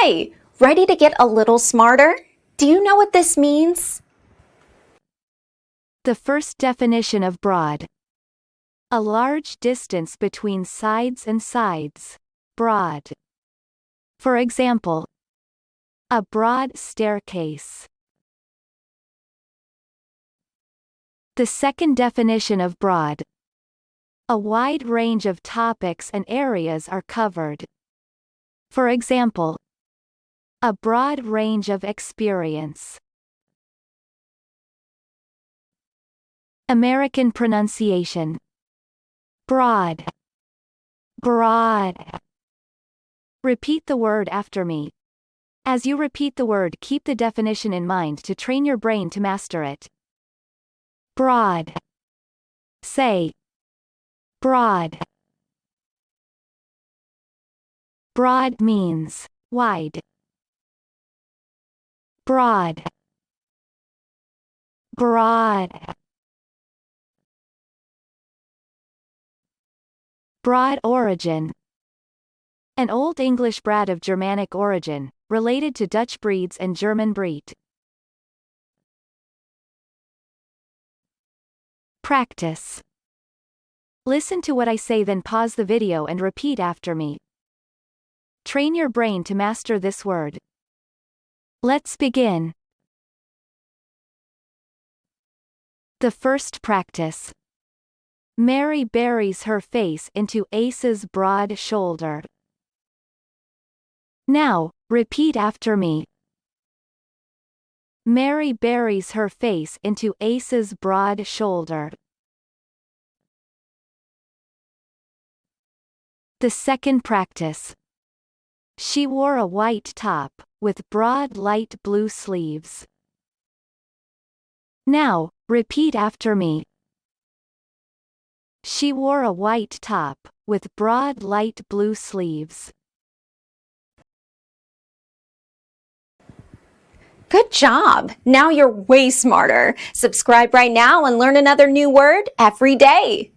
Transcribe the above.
Hi, ready to get a little smarter? Do you know what this means? The first definition of broad. A large distance between sides and sides. Broad. For example, a broad staircase. The second definition of broad. A wide range of topics and areas are covered. For example, a broad range of experience. American pronunciation. Broad. Broad. Repeat the word after me. As you repeat the word, keep the definition in mind to train your brain to master it. Broad. Say. Broad. Broad means wide. Broad. Broad. Broad origin. An Old English breed of Germanic origin, related to Dutch breeds and German breed. Practice. Listen to what I say, then pause the video and repeat after me. Train your brain to master this word. Let's begin. The first practice. Mary buries her face into Ace's broad shoulder. Now, repeat after me. Mary buries her face into Ace's broad shoulder. The second practice. She wore a white top, with broad light blue sleeves. Now, repeat after me. She wore a white top, with broad light blue sleeves. Good job! Now you're way smarter. Subscribe right now and learn another new word every day.